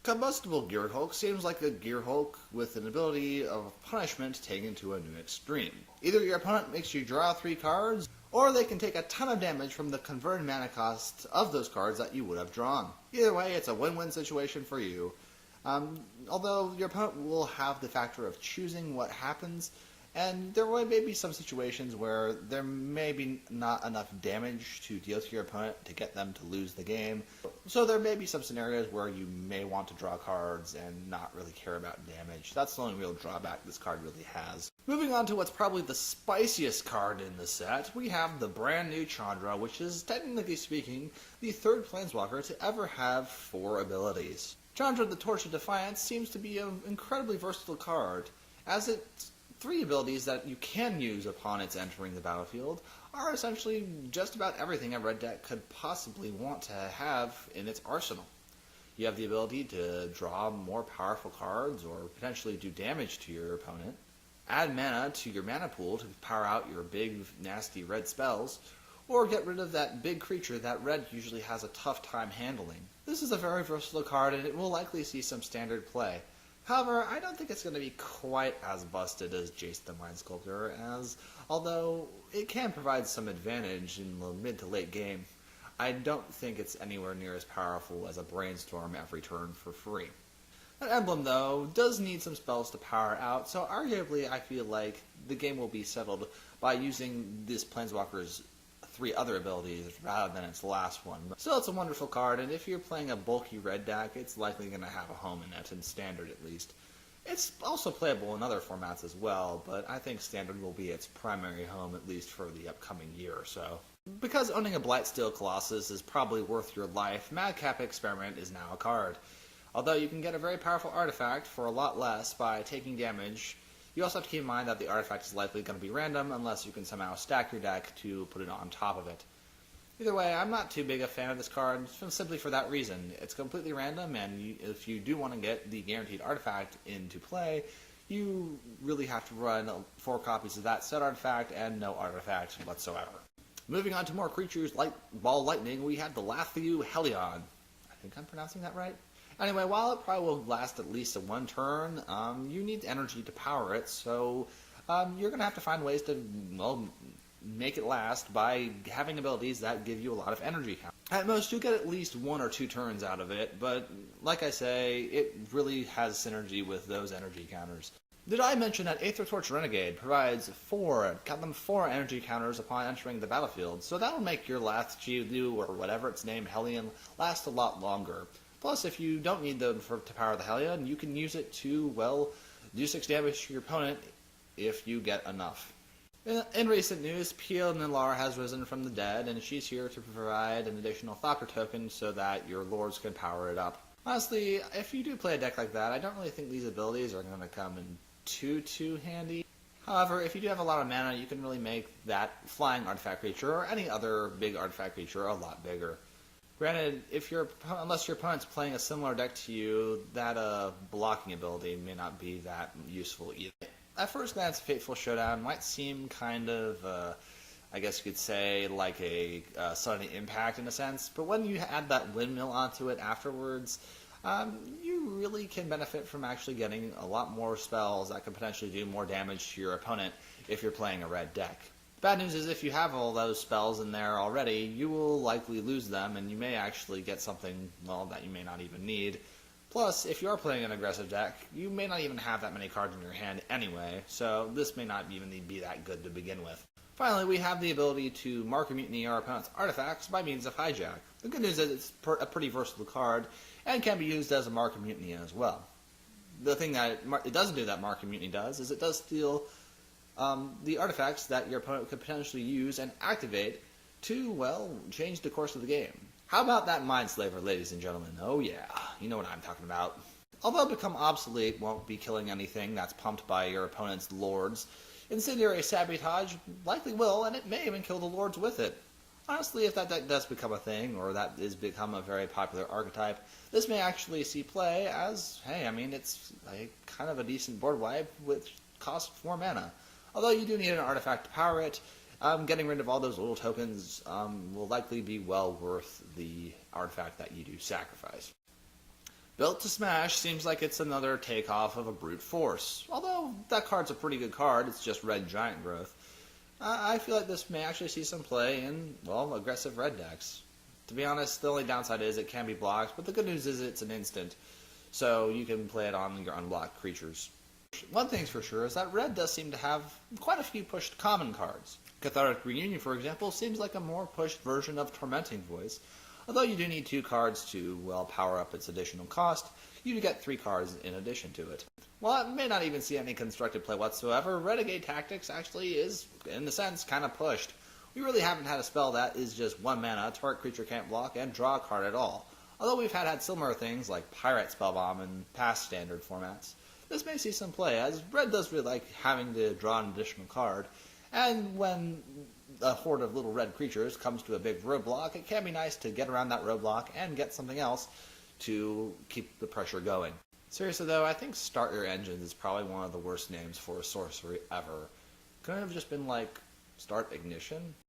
Combustible Gear Hulk seems like a Gear Hulk with an ability of punishment taken to a new extreme. Either your opponent makes you draw 3 cards, or they can take a ton of damage from the converted mana cost of those cards that you would have drawn. Either way, it's a win-win situation for you. Although your opponent will have the factor of choosing what happens, and there may be some situations where there may be not enough damage to deal to your opponent to get them to lose the game. So there may be some scenarios where you may want to draw cards and not really care about damage. That's the only real drawback this card really has. Moving on to what's probably the spiciest card in the set, we have the brand new Chandra, which is, technically speaking, the 3rd Planeswalker to ever have 4 abilities. Chandra the Torch of Defiance seems to be an incredibly versatile card, as its 3 abilities that you can use upon its entering the battlefield are essentially just about everything a red deck could possibly want to have in its arsenal. You have the ability to draw more powerful cards or potentially do damage to your opponent, add mana to your mana pool to power out your big, nasty red spells, or get rid of that big creature that red usually has a tough time handling. This is a very versatile card and it will likely see some standard play. However, I don't think it's going to be quite as busted as Jace the Mind Sculptor, although it can provide some advantage in the mid to late game, I don't think it's anywhere near as powerful as a Brainstorm every turn for free. That emblem, though, does need some spells to power out, so arguably I feel like the game will be settled by using this Planeswalker's 3 other abilities rather than its last one. Still, it's a wonderful card, and if you're playing a bulky red deck, it's likely going to have a home in it, in Standard at least. It's also playable in other formats as well, but I think Standard will be its primary home at least for the upcoming year or so. Because owning a Blightsteel Colossus is probably worth your life, Madcap Experiment is now a card. Although you can get a very powerful artifact for a lot less by taking damage, you also have to keep in mind that the artifact is likely going to be random unless you can somehow stack your deck to put it on top of it. Either way, I'm not too big a fan of this card, simply for that reason. It's completely random, and if you do want to get the guaranteed artifact into play, you really have to run 4 copies of that said artifact and no artifact whatsoever. Moving on to more creatures like Ball Lightning, we have the Lathiu Helion. I think I'm pronouncing that right? Anyway, while it probably will last at least 1 turn, you need energy to power it, so you're going to have to find ways to, well, make it last by having abilities that give you a lot of energy count. At most, you get at least 1 or 2 turns out of it, but like I say, it really has synergy with those energy counters. Did I mention that Aether Torch Renegade provides 4 energy counters upon entering the battlefield, so that'll make your Lathiu, or whatever its name, Helion, last a lot longer. Plus, if you don't need them to power the Helion, you can use it to, well, do 6 damage to your opponent if you get enough. In recent news, Peel Nilar has risen from the dead, and she's here to provide an additional Thopter token so that your lords can power it up. Honestly, if you do play a deck like that, I don't really think these abilities are going to come in too handy. However, if you do have a lot of mana, you can really make that flying artifact creature or any other big artifact creature a lot bigger. Granted, unless your opponent's playing a similar deck to you, that blocking ability may not be that useful either. At first glance, Fateful Showdown might seem kind of, I guess you could say, like a sudden impact in a sense, but when you add that windmill onto it afterwards, you really can benefit from actually getting a lot more spells that can potentially do more damage to your opponent if you're playing a red deck. Bad news is if you have all those spells in there already, you will likely lose them, and you may actually get something, well, that you may not even need. Plus, if you are playing an aggressive deck, you may not even have that many cards in your hand anyway, so this may not even be that good to begin with. Finally, we have the ability to Mark or Mutiny our opponent's artifacts by means of Hijack. The good news is it's a pretty versatile card, and can be used as a Mark or Mutiny as well. The thing that it doesn't do that Mark or Mutiny does is it does steal the artifacts that your opponent could potentially use and activate to, well, change the course of the game. How about that Mindslaver, ladies and gentlemen? Oh yeah, you know what I'm talking about. Although become obsolete won't be killing anything that's pumped by your opponent's lords, Incendiary Sabotage likely will, and it may even kill the lords with it. Honestly, if that deck does become a thing, or that is become a very popular archetype, this may actually see play as, hey, I mean, it's kind of a decent board wipe which costs 4 mana. Although you do need an artifact to power it, getting rid of all those little tokens will likely be well worth the artifact that you do sacrifice. Built to Smash seems like it's another takeoff of a Brute Force. Although that card's a pretty good card, it's just red giant growth. I feel like this may actually see some play in, well, aggressive red decks. To be honest, the only downside is it can be blocked, but the good news is it's an instant, so you can play it on your unblocked creatures. One thing's for sure is that red does seem to have quite a few pushed common cards. Cathartic Reunion, for example, seems like a more pushed version of Tormenting Voice. Although you do need 2 cards to, well, power up its additional cost, you do get 3 cards in addition to it. While it may not even see any constructed play whatsoever, Renegade Tactics actually is, in a sense, kind of pushed. We really haven't had a spell that is just 1 mana, target creature can't block, and draw a card at all. Although we've had similar things like Pirate Spellbomb in past standard formats. This may see some play, as red does really like having to draw an additional card, and when a horde of little red creatures comes to a big roadblock, it can be nice to get around that roadblock and get something else to keep the pressure going. Seriously though, I think Start Your Engines is probably one of the worst names for a sorcery ever. Couldn't it have just been like Start Ignition?